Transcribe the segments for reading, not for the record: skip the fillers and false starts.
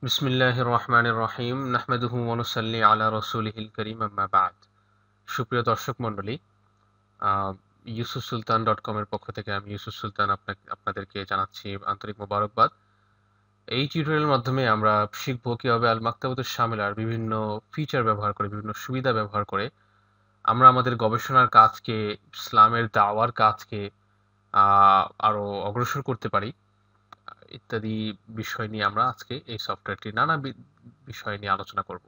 বিসমিল্লাহির রহমানির রহিম নাহমাদুহু ওয়া নুসাল্লি আলা রাসূলিহিল কারীম আম্মা বা'দ। সুপ্রিয় দর্শক মণ্ডলী, yusufsultan.com এর পক্ষ থেকে আমি ইউসুফ সুলতান আপনাদেরকে জানাচ্ছি আন্তরিক মোবারকবাদ। এই টিউটোরিয়ালের মাধ্যমে আমরা শিখব কিভাবে আল মাকতাবাতুশ শামিলার বিভিন্ন ফিচার ব্যবহার করে, বিভিন্ন সুবিধা ব্যবহার করে আমরা আমাদের গবেষণার কাজকে, ইসলামের দাওয়ার কাজকে আরো অগ্রসর করতে পারি ইত্যাদি বিষয় নিয়ে আমরা আজকে এই সফটওয়্যারটি নানা বিষয় নিয়ে আলোচনা করব।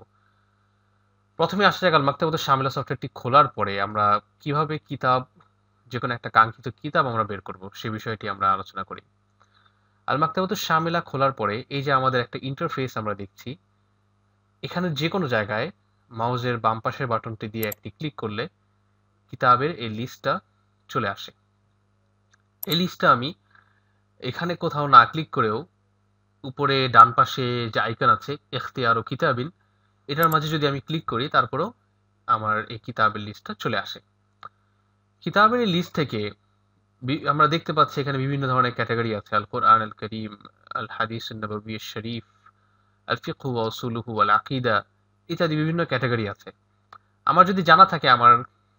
প্রথমে আসা যাক আল মাকতাবাতুশ শামিলা সফটওয়্যারটি খোলার পরে আমরা কিভাবে যেকোনো একটা কাঙ্ক্ষিত কিতাব আমরা বের করব সে বিষয়টি আমরা আলোচনা করি। আল মাকতাবাতুশ শামিলা খোলার পরে এই যে আমাদের একটা ইন্টারফেস আমরা দেখছি, এখানে যে কোনো জায়গায় মাউসের বাম পাশের বাটনটি দিয়ে একটি ক্লিক করলে কিতাবের এই লিস্টটা চলে আসে। এই লিস্টটা আমি এখানে কোথাও না ক্লিক করেও উপরে ডান পাশে যে আইকন আছে ইখতিয়ার ও কিতাবিন, এটার মাঝে যদি আমি ক্লিক করি তারপরেও আমার এই কিতাবের লিস্টটা চলে আসে। কিতাবের এই লিস্ট থেকে আমরা দেখতে পাচ্ছি এখানে বিভিন্ন ধরনের ক্যাটাগরি আছে, আল কোরআন আল করিম, আল হাদিস নববী শরীফ, আল ফিকহু ওয়া উসুলুহু ওয়াল আকীদা ইত্যাদি বিভিন্ন ক্যাটাগরি আছে। আমার যদি জানা থাকে আমার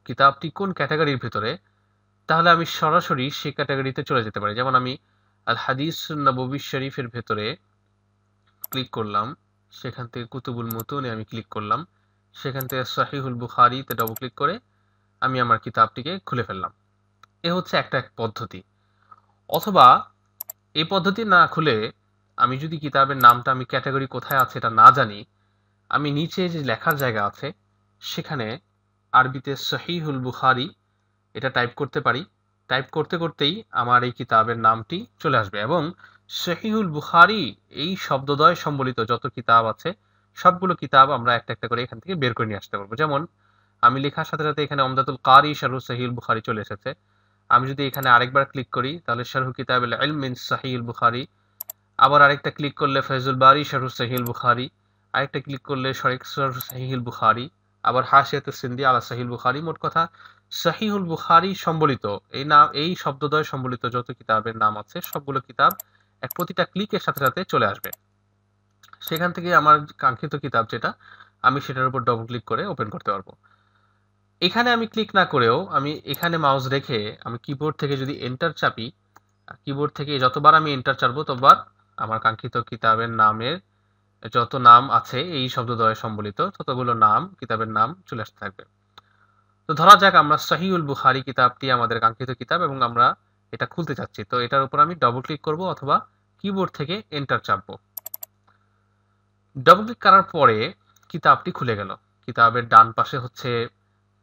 কিতাবটি কোন ক্যাটাগরির ভিতরে, তাহলে আমি সরাসরি সেই ক্যাটাগরিতে চলে যেতে পারি। যেমন আমি আল হাদিস নববী শরীফের ভেতরে ক্লিক করলাম, সেখান থেকে কুতুবুল মুতুনে আমি ক্লিক করলাম, সেখান থেকে সহিহুল বুখারীতে ডবল ক্লিক করে আমি আমার কিতাবটিকে খুলে ফেললাম। এ হচ্ছে একটা পদ্ধতি। অথবা এই পদ্ধতি না খুলে আমি যদি কিতাবের নামটা আমি ক্যাটাগরি কোথায় আছে এটা না জানি, আমি নিচে যে লেখার জায়গা আছে সেখানে আরবিতে সহিহুল বুখারী এটা টাইপ করতে পারি। টাইপ করতে করতেই আমার এই কিতাবের নামটি চলে আসবে এবং সহিহুল বুখারী এই শব্দদ্বয় সম্বলিত যত কিতাব আছে সবগুলো কিতাব আমরা একটা একটা করে এখান থেকে বের করে নিয়ে আসতে পারবো। যেমন আমি লেখার সাথে সাথে এখানে ওমদাতুল কারি শারহু সহিহুল বুখারী চলে এসেছে। আমি যদি এখানে আরেকবার ক্লিক করি তাহলে শারহু কিতাবুল ইলম মিন সহিহুল বুখারী, আবার আরেকটা ক্লিক করলে ফয়জুল বারী শারহু সহিহুল বুখারী, আরেকটা ক্লিক করলে শারহু সহিহুল বুখারী, আবার হাশিয়াতুস সিন্দি আলা সহিহুল বুখারী। মোট কথা সহিহুল বুখারী সম্বলিত এই শব্দদ্বয় সম্বলিত যত কিতাবের নাম আছে সবগুলো কিতাব প্রতিটা ক্লিকের সাথে সাথে চলে আসবে। সেখান থেকে আমার কাঙ্ক্ষিত কিতাব যেটা, আমি সেটার উপর ডবল ক্লিক করে ওপেন করতে পারবো। এখানে আমি ক্লিক না করেও আমি এখানে মাউস রেখে আমি কিবোর্ড থেকে যদি এন্টার চাপি, কিবোর্ড থেকে যতবার আমি এন্টার চাপবো ততবার আমার কাঙ্ক্ষিত কিতাবের নামের যত নাম আছে এই শব্দদ্বয় সম্বলিত ততগুলো নাম, কিতাবের নাম চলে আসতে থাকবে। তো ধরা যাক আমরা সহিহুল বুখারী কিতাবটি আমাদের কাঙ্ক্ষিত কিতাব এবং আমরা এটা খুলতে চাচ্ছি। তো এটার উপর আমি ডবল ক্লিক করব অথবা কিবোর্ড থেকে এন্টার চাপবো। ডবল ক্লিক করার পরে কিতাবটি খুলে গেল। কিতাবের ডান পাশে হচ্ছে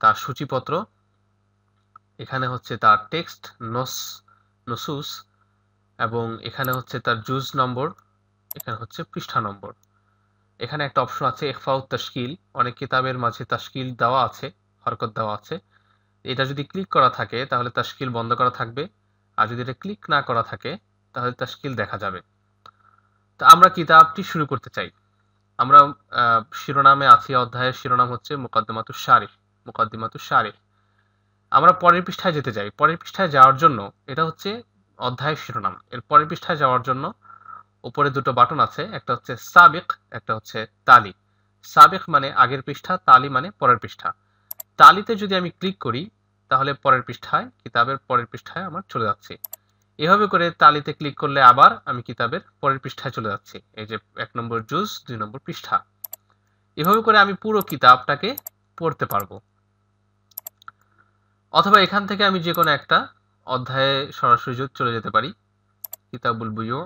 তার সূচিপত্র, এখানে হচ্ছে তার টেক্সট নসুস এবং এখানে হচ্ছে তার জুজ নম্বর, এখানে হচ্ছে পৃষ্ঠা নম্বর। এখানে একটা অপশন আছে ইখফাউত তাশকিল, অনেক কিতাবের মাঝে তাশকিল দেওয়া আছে, হরকত দেওয়া আছে। এটা যদি ক্লিক করা থাকে তাহলে তাশকিল বন্ধ করা থাকবে, আর যদি এটা ক্লিক না করা থাকে তাহলে তাশকিল দেখা যাবে। তো আমরা কিতাবটি শুরু করতে চাই। আমরা শিরোনামে আছি, অধ্যায়ের শিরোনাম হচ্ছে মুকাদ্দিমাতুশ শারিহ। আমরা পরের পৃষ্ঠায় যেতে চাই। পরের পৃষ্ঠায় যাওয়ার জন্য এটা হচ্ছে অধ্যায়ের শিরোনাম। এর পরের পৃষ্ঠায় যাওয়ার জন্য উপরে দুটো বাটন আছে, একটা হচ্ছে সাবিক, একটা হচ্ছে তালি। সাবিক মানে আগের পৃষ্ঠা, তালি মানে পরের পৃষ্ঠা। তালিতে যদি আমি ক্লিক করি তাহলে পরের পৃষ্ঠায়, কিতাবের পরের পৃষ্ঠায় আমার চলে যাচ্ছে। এভাবে করে তালিতে ক্লিক করলে আবার আমি কিতাবের পরের পৃষ্ঠায় চলে যাচ্ছি। এই যে 1 নম্বর জুজ, 2 নম্বর পৃষ্ঠা। এভাবে করে আমি পুরো কিতাবটাকে পড়তে পারবো। অথবা এখান থেকে আমি যে কোনো একটা অধ্যায়ে সরাসরি চলে যেতে পারি। কিতাবুল বুয়ু,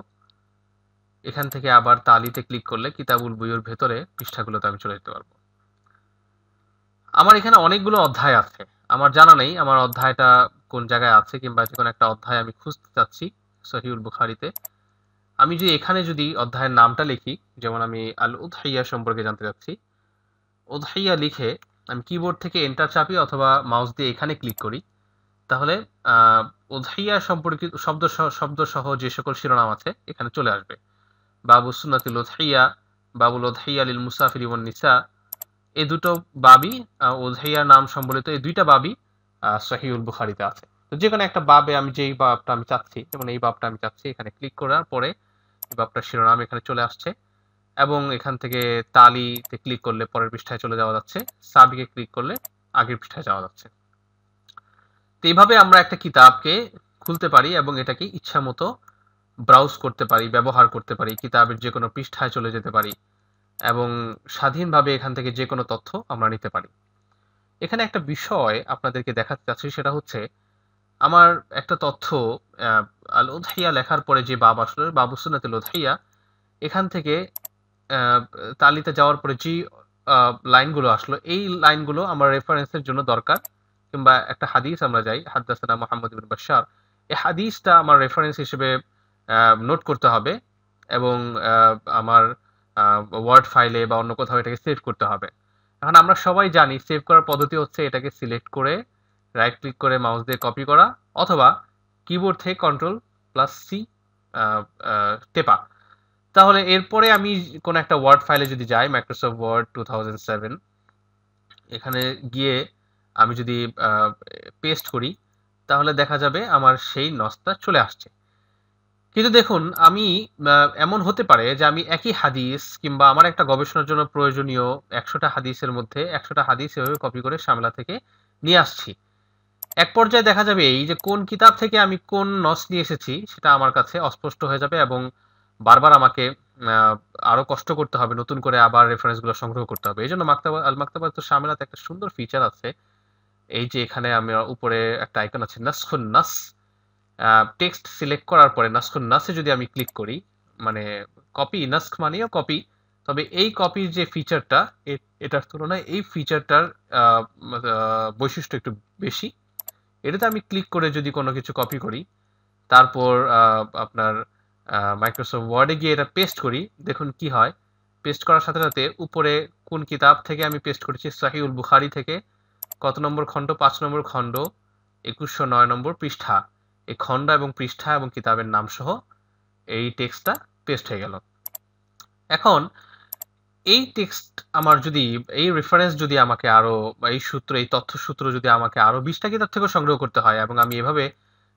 এখান থেকে আবার তালিতে ক্লিক করলে কিতাবুল বুয়ুর ভেতরে পৃষ্ঠাগুলোতে আমি চলে যেতে পারবো। আমার এখানে অনেকগুলো অধ্যায় আছে, আমার জানা নেই আমার অধ্যায়টা কোন জায়গায় আছে, কিংবা যে কোনো একটা অধ্যায় আমি খুঁজতে চাচ্ছি সহিহুল বুখারীতে। আমি যদি এখানে অধ্যায়ের নামটা লিখি, যেমন আমি আল উদহিয়া সম্পর্কে জানতে চাচ্ছি, উদহিয়া লিখে আমি কিবোর্ড থেকে এন্টার চাপি অথবা মাউস দিয়ে এখানে ক্লিক করি, তাহলে উদহিয়া সম্পর্কিত শব্দ সহ যে সকল শিরোনাম আছে এখানে চলে আসবে। বাবু সুন্নাতুল উদহিয়া, বাবুল উদহিয়া লিল মুসাফিরি ওয়ান নিসা, এই দুটো বাবই উদহিয়া নাম সম্বলিত এই দুইটা বাবই সহিহুল বুখারীতে আছে। তো যে কোনো একটা বাবে আমি যেই বাবটা আমি চাচ্ছি, যেমন এই বাবটা আমি চাচ্ছি, এখানে ক্লিক করার পরে এই বাবটার শিরোনাম এখানে চলে আসছে। এবং এখান থেকে তালিতে ক্লিক করলে পরের পৃষ্ঠায় চলে যাওয়া যাচ্ছে, সাবিকে ক্লিক করলে আগের পৃষ্ঠায় যাওয়া যাচ্ছে। তো এইভাবে আমরা একটা কিতাবকে খুলতে পারি এবং এটাকে ইচ্ছা মতো ব্রাউজ করতে পারি, ব্যবহার করতে পারি, কিতাবের যে কোনো পৃষ্ঠায় চলে যেতে পারি এবং স্বাধীনভাবে এখান থেকে যে কোনো তথ্য আমরা নিতে পারি। এখানে একটা বিষয় আপনাদেরকে দেখাতে চাচ্ছি, সেটা হচ্ছে আমার একটা তথ্য আল উদহিয়া লেখার পরে যে বাব আসলো, বাবু সুন্নাতুল উদহিয়া, এখান থেকে তালিতে যাওয়ার পরে যে লাইনগুলো আসলো, এই লাইনগুলো আমার রেফারেন্সের জন্য দরকার, কিংবা একটা হাদিস আমরা যাই হাদদাসানা মুহাম্মদ ইবনে বাশশার, এই হাদিসটা আমার রেফারেন্স হিসেবে নোট করতে হবে এবং আমার ওয়ার্ড ফাইলে বা অন্য কোথাও এটাকে সেভ করতে হবে। এখন আমরা সবাই জানি সেভ করার পদ্ধতি হচ্ছে এটাকে সিলেক্ট করে রাইট ক্লিক করে মাউস দিয়ে কপি করা, অথবা কিবোর্ড থেকে Ctrl+C টেপা। তাহলে এরপরে আমি কোনো একটা ওয়ার্ড ফাইলে যদি যাই, মাইক্রোসফট ওয়ার্ড 2007, এখানে গিয়ে আমি যদি পেস্ট করি, তাহলে দেখা যাবে আমার সেই নসটা চলে আসছে। কিন্তু দেখুন, আমি এমন হতে পারে যে আমি একই হাদিস কিংবা আমার একটা গবেষণার জন্য প্রয়োজনীয় 100টা হাদিসের মধ্যে 100টা হাদিস এভাবে কপি করে শামিলা থেকে নিয়ে আসছি। এক পর্যায়ে দেখা যাবে এই যে কোন কিতাব থেকে আমি কোন নস নিয়ে এসেছি সেটা আমার কাছে অস্পষ্ট হয়ে যাবে এবং বারবার আমাকে আরো কষ্ট করতে হবে, নতুন করে আবার রেফারেন্সগুলো সংগ্রহ করতে হবে। এই জন্য আল মাকতাবাতুশ শামিলাতে একটা সুন্দর ফিচার আছে। এই যে এখানে আমি উপরে একটা আইকন আছে নাসখুন নাস, টেক্সট সিলেক্ট করার পরে নাসখুন নাসে যদি আমি ক্লিক করি, মানে কপি, নাস্ক মানেও কপি, তবে এই কপির যে ফিচারটা, এটার তুলনায় এই ফিচারটার বৈশিষ্ট্য একটু বেশি। এটাতে আমি ক্লিক করে যদি কোনো কিছু কপি করি, তারপর আপনার মাইক্রোসফট ওয়ার্ডে গিয়ে এটা পেস্ট করি, দেখুন কি হয়। পেস্ট করার সাথে সাথে উপরে কোন কিতাব থেকে আমি পেস্ট করেছি, সহিহুল বুখারী থেকে, কত নম্বর খণ্ড, 5 নম্বর খণ্ড, 2109 নম্বর পৃষ্ঠা, এই খণ্ড এবং পৃষ্ঠা এবং কিতাবের নাম সহ এই টেক্সটটা পেস্ট হয়ে গেল। এখন এই টেক্সট আমার যদি, এই রেফারেন্স যদি আমাকে আরো, এই সূত্র, এই তথ্য সূত্র যদি আমাকে আরো 20টা কিতাব থেকে সংগ্রহ করতে হয় এবং আমি এভাবে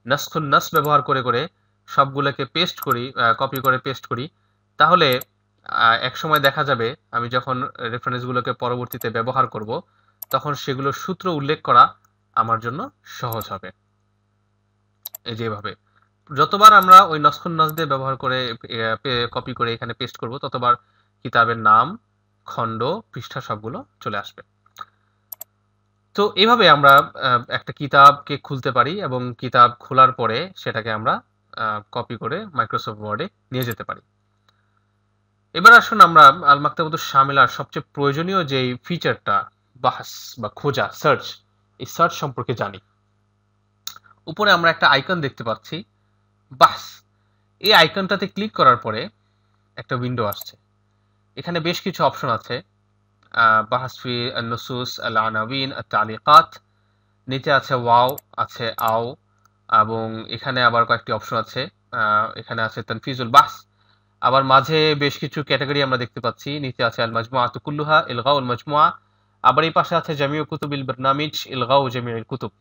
নাসখুন নাস ব্যবহার করে করে সবগুলোকে পেস্ট করি, কপি করে পেস্ট করি, তাহলে এক সময় দেখা যাবে আমি যখন রেফারেন্সগুলোকে পরবর্তীতে ব্যবহার করব, তখন সেগুলোর সূত্র উল্লেখ করা আমার জন্য সহজ হবে। এই যেভাবে যতবার আমরা ওই নাসখুন নাস দিয়ে ব্যবহার করে কপি করে এখানে পেস্ট করব, ততবার কিতাবের নাম, খণ্ড, পৃষ্ঠা সবগুলো চলে আসবে। তো এইভাবে আমরা একটা কিতাবকে খুলতে পারি এবং কিতাব খোলার পরে সেটাকে আমরা কপি করে মাইক্রোসফট ওয়ার্ডে নিয়ে যেতে পারি। এবার আসুন আমরা আল মাকতাবাতুশ শামিলার সবচেয়ে প্রয়োজনীয় যে ফিচারটা, বাহস বা খোঁজা, সার্চ, এই সার্চ সম্পর্কে জানি। উপরে আমরা একটা আইকন দেখতে পাচ্ছি, বাহস। এই আইকনটাতে ক্লিক করার পরে একটা উইন্ডো আসছে। এখানে বেশ কিছু অপশন আছে, বাহস ফি নুসুস আল আনাবিন আত তালিকাত, নিচে আছে ওয়াও, আছে আও, এবং এখানে আবার কয়েকটি অপশন আছে। এখানে আছে তানফিজুল বাহস, আবার মাঝে বেশ কিছু ক্যাটাগরি আমরা দেখতে পাচ্ছি। নিচে আছে আল মাজমুআতু কুল্লুহা, ইলগাউল মাজমুআ, আবার এই পাশে আছে জামিউ কুতুবিল বারনামিজ, ইলগাউ জামিউল কুতুব।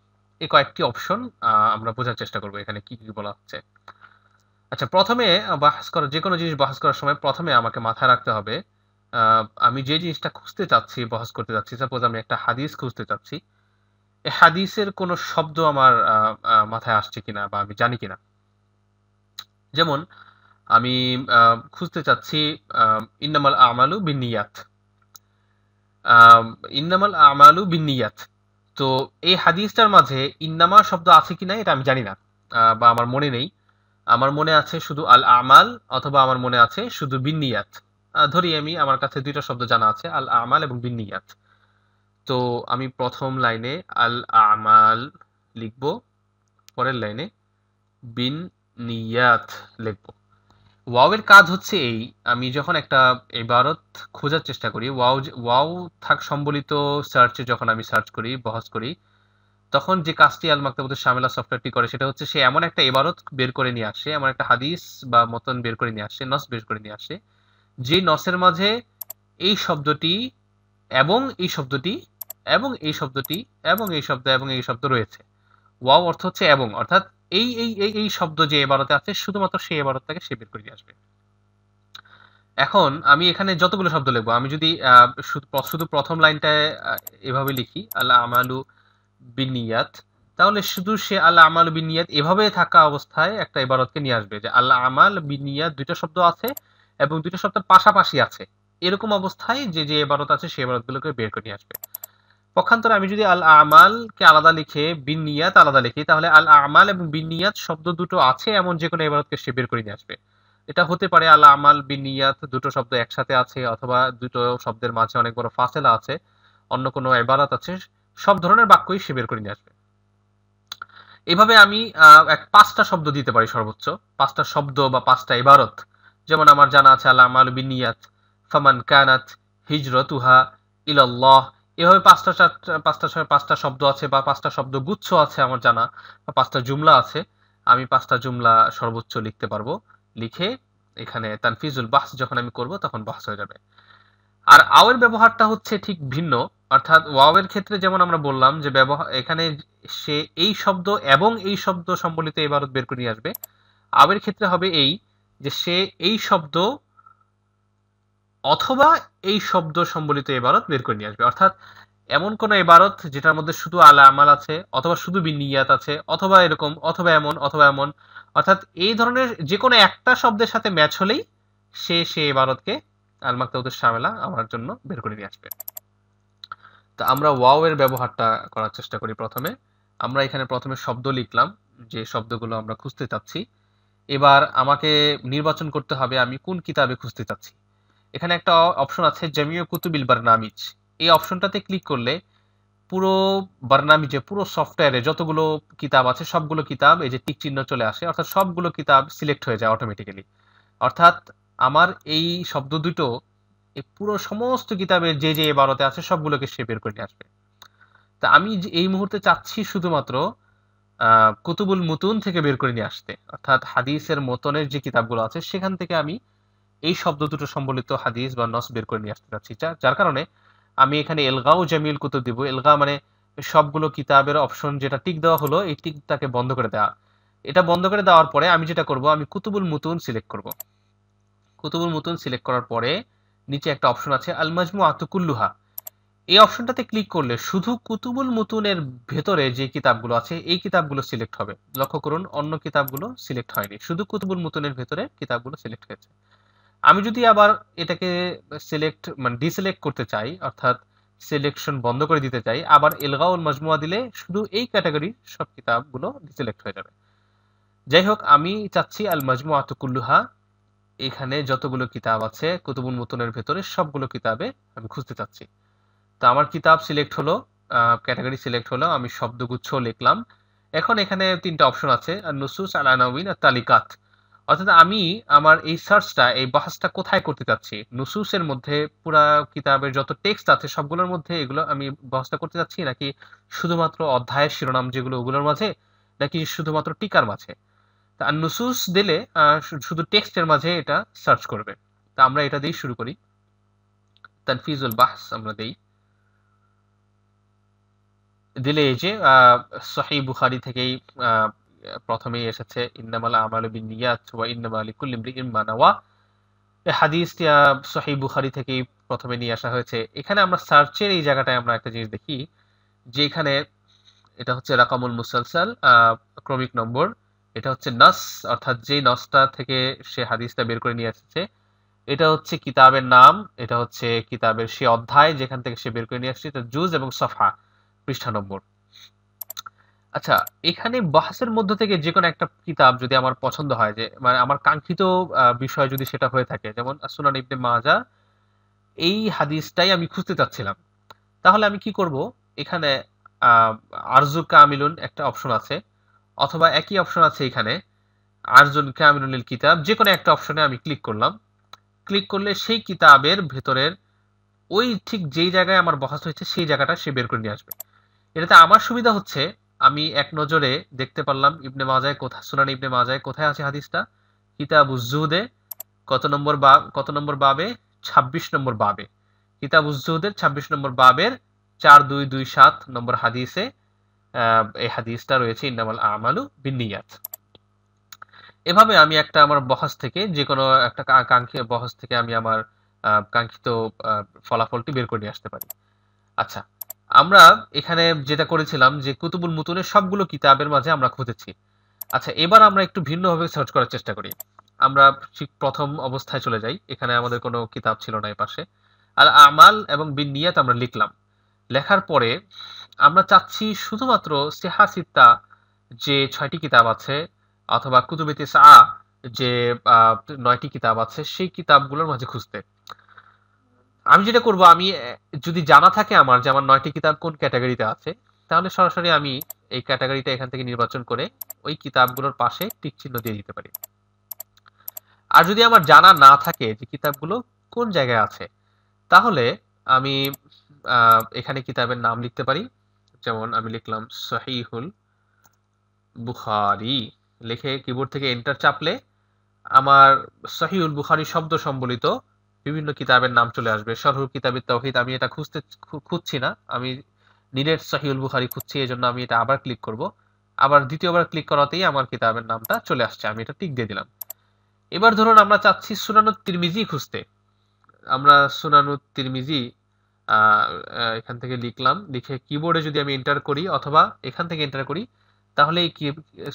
এই কয়েকটি অপশন আমরা বোঝার চেষ্টা করব এখানে কি কি বলা হচ্ছে। আচ্ছা, প্রথমে বাহস করা, যে কোনো জিনিস বাহস করার সময় প্রথমে আমাকে মাথায় রাখতে হবে আমি যে জিনিসটা খুঁজতে চাচ্ছি, বহস করতে চাচ্ছি, সাপোজ আমি একটা হাদিস খুঁজতে চাচ্ছি, এই হাদিসের কোনো শব্দ আমার মাথায় আসছে কিনা বা আমি জানি কিনা। যেমন আমি খুঁজতে চাচ্ছি ইন্নামাল আমালু বিন্নিয়াত, ইন্নামাল আমালু বিন্নিয়াত। তো এই হাদিসটার মাঝে ইন্নামা শব্দ আছে কিনা এটা আমি জানি না, বা আমার মনে নেই। আমার মনে আছে শুধু আল আমাল, অথবা আমার মনে আছে শুধু বিন্নিয়াত। ধরি আমি, আমার কাছে দুইটা শব্দ জানা আছে, আল আমাল এবং বিন্নিয়াত। তো আমি প্রথম লাইনে আল আমাল লিখব, পরের লাইনে বিন নিয়াত লিখব। ওয়াও এর কাজ হচ্ছে এই, আমি যখন একটা ইবারত খোঁজার চেষ্টা করি, ওয়াও থাক সম্বলিত সার্চে যখন আমি সার্চ করি, বহস করি, তখন যে কাজটি আল মাকতাবাতুশ শামিলা সফটওয়্যারটি করে সেটা হচ্ছে সে এমন একটা ইবারত বের করে নিয়ে আসে, এমন একটা হাদিস বা মতন বের করে নিয়ে আসে, নস বের করে নিয়ে আসে, যে নসের মাঝে এই শব্দটি এবং এই শব্দটি এবং এই শব্দটি এবং এই শব্দ এবং এই শব্দ রয়েছে। ওয়াও অর্থ হচ্ছে এবং, অর্থাৎ এই এই এই এই শব্দ যে ইবারতে আছে শুধুমাত্র সেই ইবারতটাকে সে বের করে নিয়ে আসবে। এখন আমি এখানে যতগুলো শব্দ লিখবো, আমি যদি শুধু প্রথম লাইনটায় এভাবে লিখি আল্লাহ আমালু বিনিয়াত, তাহলে শুধু সে আল্লাহ আমাল বিনিয়াত এভাবে থাকা অবস্থায় একটা ইবারতকে নিয়ে আসবে যে আল্লাহ আমাল বিনিয়াত দুইটা শব্দ আছে এবং দুইটা শব্দ পাশাপাশি আছে, এরকম অবস্থায় যে যে ইবারত আছে সেই ইবারতগুলোকে বের করে নিয়ে আসবে। পক্ষান্তরে আমি যদি আল আমালকে আলাদা লিখে বিনিয়াত আলাদা লিখি, তাহলে আল আমাল এবং বিনিয়াত শব্দ দুটো আছে এমন যে কোনো ইবারতকে সে বের করে নিয়ে আসবে। এটা হতে পারে আল আমাল বিনিয়াত দুটো শব্দ একসাথে আছে, অথবা দুটো শব্দের মাঝে অনেক বড় ফাসেলা আছে, অন্য কোনো ইবারত আছে, সব ধরনের বাক্যই সে বের করে নিয়ে আসবে। এভাবে আমি এক 5টা শব্দ দিতে পারি, সর্বোচ্চ 5টা শব্দ বা 5টা ইবারত। যেমন আমার জানা আছে আল আমাল বিনিয়াত ফামান কানাত হিজরতুহা ইলাল্লাহ, এভাবে 5টা শব্দ আছে বা 5টা শব্দ গুচ্ছ আছে আমার জানা, বা 5টা জুমলা আছে। আমি 5টা জুমলা সর্বোচ্চ লিখতে পারবো, লিখে এখানে তানফিজুল বাহস যখন আমি করব তখন বাহস হয়ে যাবে। আর আওয়ের ব্যবহারটা হচ্ছে ঠিক ভিন্ন, অর্থাৎ ওয়াওয়ের ক্ষেত্রে যেমন আমরা বললাম যে ব্যবহার এখানে সে এই শব্দ এবং এই শব্দ সম্বলিত ইবারত বের করে নিয়ে আসবে। আওয়ের ক্ষেত্রে হবে এই যে সে এই শব্দ অথবা এই শব্দ সম্বলিত ইবারত বের করে নিয়ে আসবে, অর্থাৎ এমন কোন ইবারত যেটার মধ্যে শুধু আলা আমাল আছে, অথবা শুধু বিনিয়াত আছে, অথবা এরকম, অথবা এমন, অথবা এমন, অর্থাৎ এই ধরনের যে কোনো একটা শব্দের সাথে ম্যাচ হলেই সে ইবারতকে আল মাকতাবুতুশ শামিলা আমার জন্য বের করে নিয়ে আসবে। তো আমরা ওয়াও এর ব্যবহারটা করার চেষ্টা করি। প্রথমে আমরা এখানে প্রথমে শব্দ লিখলাম, যে শব্দগুলো আমরা খুঁজতে চাচ্ছি। এবার আমাকে নির্বাচন করতে হবে আমি কোন কিতাবে খুঁজতে চাচ্ছি। এখানে একটা অপশন আছে জামিউ কুতুবিল বারনামিজ, এই অপশনটাতে ক্লিক করলে পুরো বারনামিজে, পুরো সফটওয়্যারে যতগুলো কিতাব আছে সবগুলো কিতাব এই যে টিক চিহ্ন চলে আসে, অর্থাৎ সবগুলো কিতাব সিলেক্ট হয়ে যায় অটোমেটিক্যালি। অর্থাৎ আমার এই শব্দ দুটো এই পুরো সমস্ত কিতাবের যে যে ইবারতে আছে সবগুলোকে সে বের করে নিয়ে আসবে। তা আমি এই মুহূর্তে চাচ্ছি শুধুমাত্র কুতুবুল মুতুন থেকে বের করে নিয়ে আসতে, অর্থাৎ হাদিসের মতনের যে কিতাবগুলো আছে সেখান থেকে আমি এই শব্দ দুটো সম্বলিত হাদিস বা নস বের করে নিয়ে আসতে চাচ্ছি। যার কারণে আমি এখানে এলগাও জামিল কুতুব দিব। এলগা মানে সবগুলো কিতাবের অপশন যেটা টিক দেওয়া হলো এই টিকটাকে বন্ধ করে দেওয়া। এটা বন্ধ করে দেওয়ার পরে আমি যেটা করব, আমি কুতুবুল মুতুন সিলেক্ট করব। কুতুবুল মুতুন সিলেক্ট করার পরে নিচে একটা অপশন আছে আল মাজমুআতু কুল্লুহা, এই অপশনটাতে ক্লিক করলে শুধু কুতুবুল মুতুনের ভেতরে যে কিতাবগুলো আছে এই কিতাবগুলো সিলেক্ট হবে। লক্ষ্য করুন অন্য কিতাবগুলো সিলেক্ট হয়নি, শুধু কুতুবুল মুতুনের ভেতরে কিতাবগুলো সিলেক্ট হয়েছে। আমি যদি আবার এটাকে সিলেক্ট মানে ডিসিলেক্ট করতে চাই, অর্থাৎ সিলেকশন বন্ধ করে দিতে চাই, আবার এলগাউল মাজমুয়া দিলে শুধু এই ক্যাটাগরির সব কিতাবগুলো ডিসিলেক্ট হয়ে যাবে। যাই হোক, আমি চাচ্ছি আল মাজমুআতু কুল্লুহা, এখানে যতগুলো কিতাব আছে কুতুবুল মুতুনের ভেতরে সবগুলো কিতাবে আমি খুঁজতে চাচ্ছি। তো আমার কিতাব সিলেক্ট হলো, ক্যাটাগরি সিলেক্ট হলো, আমি শব্দগুচ্ছ লিখলাম। এখন এখানে 3টা অপশন আছে, নুসুস আল আনাউইন আর তালিকাত, অর্থাৎ আমি আমার এই সার্চটা, এই বাহাসটা কোথায় করতে চাচ্ছি, নুসুসের মধ্যে পুরা কিতাবের যত টেক্সট আছে সবগুলোর মধ্যে এগুলো আমি বাহাসটা করতে চাচ্ছি, নাকি শুধুমাত্র অধ্যায়ের শিরোনাম যেগুলো ওগুলোর মাঝে, নাকি শুধুমাত্র টিকার মাঝে। তা নুসুস দিলে শুধু টেক্সটের মাঝে এটা সার্চ করবে। তা আমরা এটা দিয়ে শুরু করি, তানফিজুল বাহস আমরা দেই, দিলে এই যে সহিহ বুখারী থেকেই প্রথমেই এসেছে ইন্নামাল আমালু বিন্নিয়াত ওয়া ইন্নামা লিকুল্লি ইমরিইন মা নাওয়া। এই হাদিসটি সহিহ বুখারী থেকেই প্রথমে নিয়ে আসা হয়েছে। এখানে আমরা সার্চের এই জায়গাটায় আমরা একটা জিনিস দেখি যে এখানে এটা হচ্ছে রাকামুল মুসালসাল, ক্রমিক নম্বর, এটা হচ্ছে নাস, অর্থাৎ যে নসটা থেকে সে হাদিসটা বের করে নিয়ে এসেছে এটা হচ্ছে কিতাবের নাম, এটা হচ্ছে কিতাবের সে অধ্যায় যেখান থেকে সে বের করে নিয়ে আসছে, এটা জুজ এবং সফহা, পৃষ্ঠা নম্বর। আচ্ছা, এখানে বাহসের মধ্য থেকে যে কোনো একটা কিতাব যদি আমার পছন্দ হয়, যে মানে আমার কাঙ্ক্ষিত বিষয় যদি সেটা হয়ে থাকে, যেমন সুনান ইবনে মাজাহ, এই হাদিসটাই আমি খুঁজতে চাচ্ছিলাম, তাহলে আমি কি করব, এখানে আহ, আরজু কামিলুন একটা অপশন আছে, অথবা একই অপশন আছে এখানে আরজুন কামিলুল কিতাব, যে কোনো একটা অপশনে আমি ক্লিক করলাম। ক্লিক করলে সেই কিতাবের ভেতরের ওই ঠিক যেই জায়গায় আমার বহাস হয়েছে সেই জায়গাটা সে বের করে নিয়ে আসবে। এটাতে আমার সুবিধা হচ্ছে আমি এক নজরে দেখতে পারলাম ইবনে মাজায় কোথায়, সুনান ইবনে মাজায় কোথায় আছে হাদিসটা, কিতাবুজ জুহুদে কত নম্বর বাবে, 26 নম্বর বাবে, কিতাবুজ জুহুদের 26 নম্বর বাবের 4227 নম্বর হাদিসে এই হাদিসটা রয়েছে ইন্নামাল আমালু বিন্নিয়াত। এভাবে আমি একটা আমার বহাস থেকে যে কোনো একটা কাঙ্ক্ষিত বহাস থেকে আমি আমার কাঙ্ক্ষিত ফলাফলটি বের করে নিয়ে আসতে পারি। আচ্ছা, আমরা এখানে যেটা করেছিলাম যে কুতুবুল মুতুনের সবগুলো কিতাবের মাঝে আমরা খুঁজেছি। আচ্ছা, এবার আমরা একটু ভিন্নভাবে সার্চ করার চেষ্টা করি। আমরা ঠিক প্রথম অবস্থায় চলে যাই। এখানে আমাদের কোনো কিতাব ছিল না এই পাশে। আল আমাল এবং বিন্নিয়াত আমরা লিখলাম। লেখার পরে আমরা চাচ্ছি শুধুমাত্র সিহা সিত্তা যে ৬টি কিতাব আছে অথবা কুতুবে তিসআ যে ৯টি কিতাব আছে সেই কিতাবগুলোর মাঝে খুঁজতে। আমি যেটা করব, আমি যদি জানা থাকে আমার যে আমার ৯টি কিতাব কোন ক্যাটাগরিতে আছে, তাহলে সরাসরি আমি এই ক্যাটাগরিটা এখান থেকে নির্বাচন করে ওই কিতাবগুলোর পাশে টিক চিহ্ন দিয়ে দিতে পারি। আর যদি আমার জানা না থাকে যে কিতাবগুলো কোন জায়গায় আছে, তাহলে আমি এখানে কিতাবের নাম লিখতে পারি। যেমন আমি লিখলাম সহিহুল বুখারী, লিখে কিবোর্ড থেকে এন্টার চাপলে আমার সহিহুল বুখারী শব্দ সম্বলিত বিভিন্ন কিতাবের নাম চলে আসবে। শরহুল কিতাবিত তাওহীদ, আমি এটা খুঁজছি না, আমি নিরেট সহিহুল বুখারী খুঁজছি, এজন্য আমি এটা আবার ক্লিক করব। আবার দ্বিতীয়বার ক্লিক করাতেই আমার কিতাবের নামটা চলে আসছে, আমি এটা টিক দিয়ে দিলাম। এবার ধরুন আমরা চাচ্ছি সুনানুত তিরমিজি খুঁজতে। আমরা সুনানুত তিরমিজি এখান থেকে লিখলাম, লিখে কিবোর্ডে যদি আমি এন্টার করি অথবা এখান থেকে এন্টার করি, তাহলে এই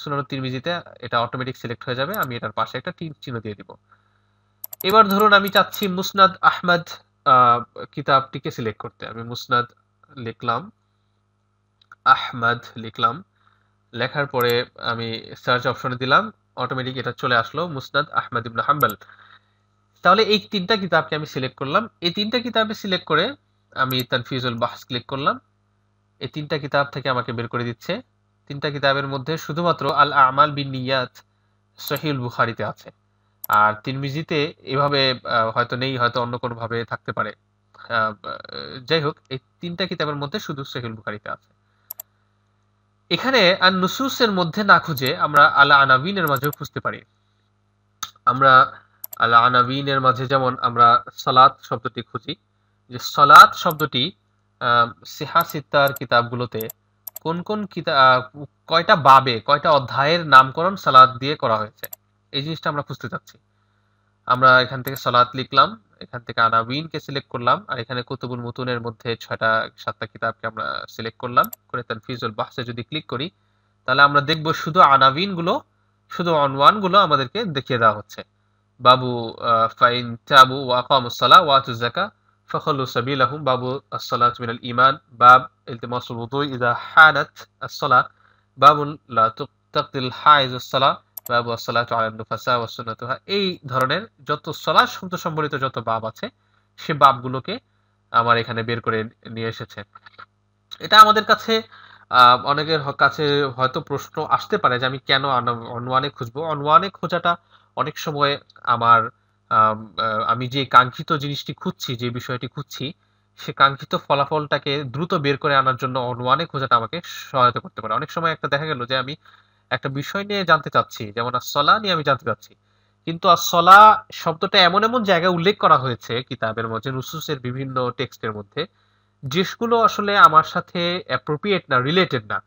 সুনানুত তিরমিজিতে এটা অটোমেটিক সিলেক্ট হয়ে যাবে। আমি এটার পাশে একটা টিক চিহ্ন দিয়ে দিব। এবার ধরুন আমি চাচ্ছি মুসনাদ আহমদ কিতাবটিকে সিলেক্ট করতে। আমি মুসনাদ লিখলাম, আহমদ লিখলাম, লেখার পরে আমি সার্চ অপশনে দিলাম, অটোমেটিক এটা চলে আসলো মুসনাদ আহমদ ইবনে হাম্বল। তাহলে এই ৩টা কিতাবকে আমি সিলেক্ট করলাম। এই ৩টা কিতাবে সিলেক্ট করে আমি তানফিজুল বাহস ক্লিক করলাম। এই ৩টা কিতাব থেকে আমাকে বের করে দিচ্ছে। ৩টা কিতাবের মধ্যে শুধুমাত্র আল আমাল বিন্নিয়াত সহিহুল বুখারীতে আছে। আর তিরমিজিতে এভাবে হয়তো নেই, হয়তো অন্য কোনো ভাবে থাকতে পারে। যাই হোক, এই ৩টা কিতাবের মধ্যে শুধু সহিহুল বুখারীতে আছে। এখানে আর নুসুসের মধ্যে না খুঁজে আমরা আল আনাবিনের মাঝেও খুঁজতে পারি। আমরা আল আনাবিনের মাঝে যেমন আমরা সালাত শব্দটি খুঁজি, যে সালাত শব্দটি সিহা সিত্তার কিতাবগুলোতে কোন কোন কয়টা বাবে, কয়টা অধ্যায়ের নামকরণ সালাত দিয়ে করা হয়েছে, এই জিনিসটা আমরা খুঁজতে চাচ্ছি। আমরা এখান থেকে সালাত লিখলাম, এখান থেকে আনাবিনকে সিলেক্ট করলাম, আর এখানে কুতুবুল মুতুনের মধ্যে ৬টা-৭টা কিতাবকে আমরা সিলেক্ট করলাম করে তানফিজুল বাহসে যদি ক্লিক করি, তাহলে আমরা দেখব শুধু আনাবিনগুলো, শুধু অনওয়ানগুলো আমাদেরকে দেখিয়ে দেওয়া হচ্ছে। বাবু ফাইন তাবু ওয়া আকামুস সালাহ ওয়া আতুজ যাকাহ ফাখাল্লু সাবিলাহুম, বাবু আস-সালাতু মিনাল ঈমান, বাব ইলতিমাসুল উযু ইযা হানাত আস-সালাহ, বাবুন লা তাকদিল হাইজুস সালাহ, বাবু আস-সালাতু আলা নুফাসা ওয়া সুন্নাতুহা। এই ধরনের যত সালাত শব্দ সম্বলিত যত বাব আছে, সে বাবগুলোকে আমার এখানে বের করে নিয়ে এসেছে। এটা আমাদের কাছে অনেকের কাছে হয়তো প্রশ্ন আসতে পারে যে আমি কেন অনওয়ানে খুঁজবো। অনওয়ানে খোঁজাটা অনেক সময় আমার আমি যে কাঙ্ক্ষিত জিনিসটি খুঁজছি, যে বিষয়টি খুঁজছি, সে কাঙ্ক্ষিত ফলাফলটাকে দ্রুত বের করে আনার জন্য অনওয়ানে খোঁজাটা আমাকে সহায়তা করতে পারে। অনেক সময় একটা দেখা গেল যে আমি একটা বিষয় নিয়ে জানতে চাচ্ছি, যেমন আসসালাহ নিয়ে আমি জানতে চাচ্ছি, কিন্তু আসসালাহ শব্দটা এমন এমন জায়গায় উল্লেখ করা হয়েছে কিতাবের মধ্যে, নুসুসের বিভিন্ন টেক্সটের মধ্যে, যেগুলো আসলে আমার সাথে অ্যাপ্রোপ্রিয়েট না, রিলেটেড না,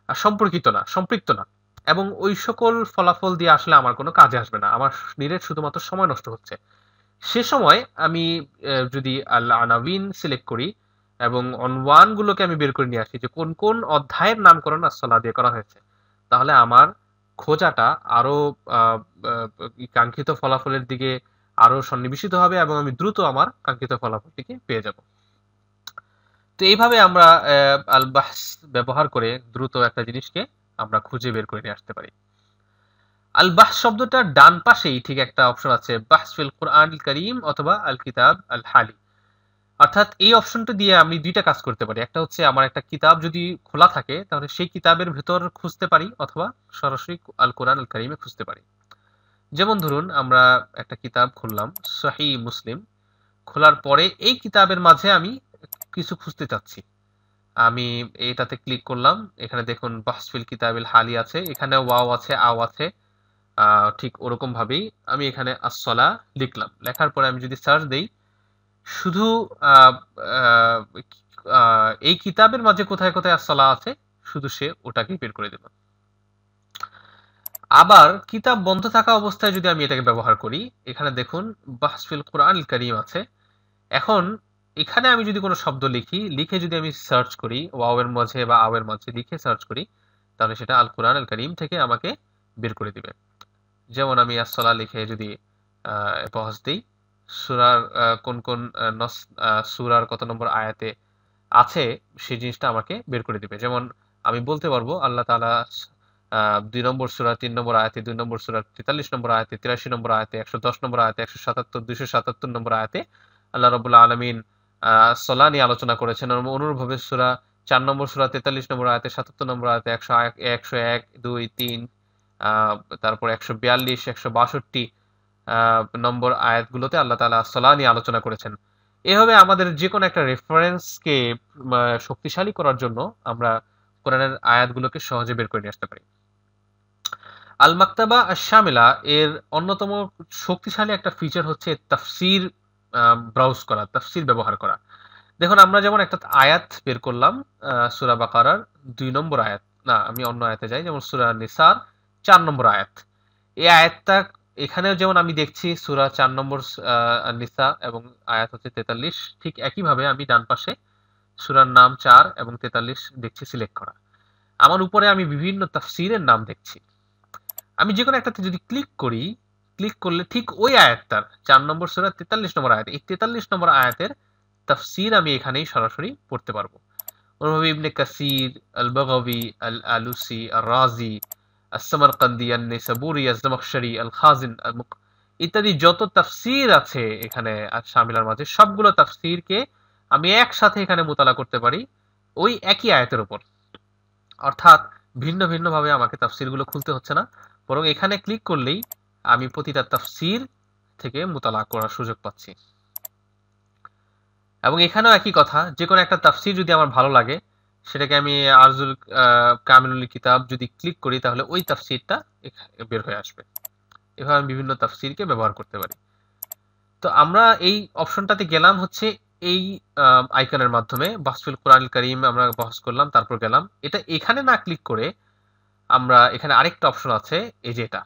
সম্পর্কিত না, সম্পৃক্ত না, এবং ওই সকল ফলাফল দিয়ে আসলে আমার কোনো কাজে আসবে না, আমার নিরেট শুধুমাত্র সময় নষ্ট হচ্ছে। সে সময় আমি যদি আল আনাবিন সিলেক্ট করি এবং অনওয়ানগুলোকে আমি বের করে নিয়ে আসি যে কোন কোন অধ্যায়ের নামকরণ আসসালাহ দিয়ে করা হয়েছে, তাহলে আমার খোঁজাটা আরো কাঙ্ক্ষিত ফলাফলের দিকে আরো সন্নিবেশিত হবে এবং আমি দ্রুত আমার কাঙ্ক্ষিত ফলাফলটিকে পেয়ে যাব। তো এইভাবে আমরা আল বাহস ব্যবহার করে দ্রুত একটা জিনিসকে আমরা খুঁজে বের করে নিয়ে আসতে পারি। আল বাহস শব্দটার ডান পাশেই ঠিক একটা অপশন আছে, বাহস ফিল কুরআনিল কারীম অথবা আল কিতাব আল হালি। অর্থাৎ এই অপশনটা দিয়ে আমি ২টা কাজ করতে পারি। একটা হচ্ছে আমার একটা কিতাব যদি খোলা থাকে, তাহলে সেই কিতাবের ভেতর খুঁজতে পারি অথবা সরাসরি আল কোরআন আল কারীমে খুঁজতে পারি। যেমন ধরুন আমরা একটা কিতাব খুললাম, সহিহ মুসলিম, খোলার পরে এই কিতাবের মাঝে আমি কিছু খুঁজতে চাচ্ছি। আমি এটাতে ক্লিক করলাম, এখানে দেখুন বাহস ফিল কিতাবিল হালি আছে, এখানে ওয়াও আছে, আও আছে। ঠিক ওরকম ভাবেই আমি এখানে আসসালাহ লিখলাম, লেখার পরে আমি যদি সার্চ দেই, শুধু এই কিতাবের মাঝে কোথায় কোথায় আসসালাহ আছে শুধু সে ওটাকেই বের করে দেবে। আবার কিতাব বন্ধ থাকা অবস্থায় যদি আমি এটাকে ব্যবহার করি, এখানে দেখুন বাহস ফিল কুরআনিল কারীম আছে। এখন এখানে আমি যদি কোনো শব্দ লিখি, লিখে যদি আমি সার্চ করি ওয়াও এর মাঝে বা আও এর মাঝে লিখে সার্চ করি, তাহলে সেটা আল কুরআন আল কারীম থেকে আমাকে বের করে দিবে। যেমন আমি আসসালা লিখে যদি বহস দিই, সূরার কোন কোন সূরার কত নম্বর আয়াতে আছে সেই জিনিসটা আমাকে বের করে দিবে। যেমন আমি বলতে পারবো আল্লাহ তাআলা ২ নম্বর সূরা ৩ নম্বর আয়াতে, ২ নম্বর সূরা ৪৩ নম্বর আয়াতে, ৮৩ নম্বর আয়াতে, ১১০ নম্বর আয়াতে, ১৭৭, ২৭৭ নম্বর আয়াতে আল্লাহ রাব্বুল আলামিন সলা নিয়ে আলোচনা করেছেন। অনুরূপভাবে সূরা ৪ নম্বর সূরা ৪৩ নম্বর আয়াতে, ৭৭ নম্বর আয়াতে, ১০১, ২, ৩, আ তারপর ১৪২, ১৬২ নম্বর আয়াতগুলোতে আল্লাহ তাআলা সলা নিয়ে আলোচনা করেছেন। এভাবে আমাদের যেকোনো একটা রেফারেন্সকে শক্তিশালী করার জন্য আমরা কোরআনের আয়াতগুলোকে সহজে বের করে নিয়ে আসতে পারি। আল মাকতাবা আশ-শামিলা এর অন্যতম শক্তিশালী একটা ফিচার হচ্ছে তাফসীর ব্রাউজ করা, তাফসীর ব্যবহার করা। দেখুন আমরা যেমন একটা আয়াত বের করলাম সূরা বাকারার ২ নম্বর আয়াত। না, আমি অন্য আয়াতে যাই, যেমন সূরা নিসার ৪ নম্বর আয়াত। এই আয়াতটা এখানেও যেমন আমি দেখছি সূরা ৪ নম্বর নিসা এবং আয়াত হচ্ছে ৪৩, ঠিক একইভাবে আমি ডান পাশে সূরার নাম ৪ এবং ৪৩ দেখছি সিলেক্ট করা। আমার উপরে আমি বিভিন্ন তাফসীরের নাম দেখছি। আমি যেকোনো একটাতে যদি ক্লিক করি, ক্লিক করলে ঠিক ওই আয়াতটার ৪ নম্বর সূরা ৪৩ নম্বর আয়াত, এই ৪৩ নম্বর আয়াতের তাফসীর আমি এখানেই সরাসরি পড়তে পারবো। অনুরূপে ইবনে কাসির, আল বাগাবী, আল আলুসি, আর রাজি, আস-সামারকান্দি, আন-নাইসাবুরি, আজ-জামাখশারি, আল খাজিন, ইত্যাদি যত তাফসীর আছে এখানে শামিলার মাঝে, সবগুলো তাফসীরকে আমি একসাথে এখানে মোতালা করতে পারি ওই একই আয়াতের উপর। অর্থাৎ ভিন্ন ভিন্ন ভাবে আমাকে তাফসীরগুলো খুলতে হচ্ছে না, বরং এখানে ক্লিক করলেই আমি প্রতিটা তাফসীর থেকে মোতালা করার সুযোগ পাচ্ছি। এবং এখানেও একই কথা, যে কোনো একটা তাফসীর যদি আমার ভালো লাগে, সেটাকে আমি আরজুল কামিলুল কিতাব যদি ক্লিক করি, তাহলে ওই তাফসীরটা বের হয়ে আসবে। এভাবে আমি বিভিন্ন তাফসীরকে ব্যবহার করতে পারি। তো আমরা এই অপশনটাতে গেলাম হচ্ছে এই আইকনের মাধ্যমে, বাহসুল কোরআনুল কারীম আমরা বহস করলাম, তারপর গেলাম। এটা এখানে না ক্লিক করে আমরা এখানে আরেকটা অপশন আছে, এই যে এটা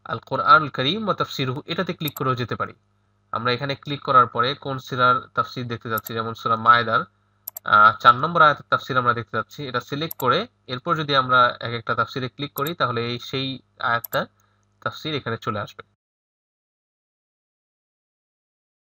আল কোরআনুল কারীম ওয়া তাফসীরুহু, এটাতে ক্লিক করেও যেতে পারি। আমরা এখানে ক্লিক করার পরে কোন সূরার তাফসীর দেখতে যাচ্ছি, যেমন সূরা মায়েদার ৪ নম্বর আয়াতের তাফসীর আমরা দেখতে যাচ্ছি, এটা সিলেক্ট করে এরপর যদি আমরা এক একটা তাফসীরে ক্লিক করি, তাহলে সেই আয়াতটার তাফসীর এখানে চলে আসবে।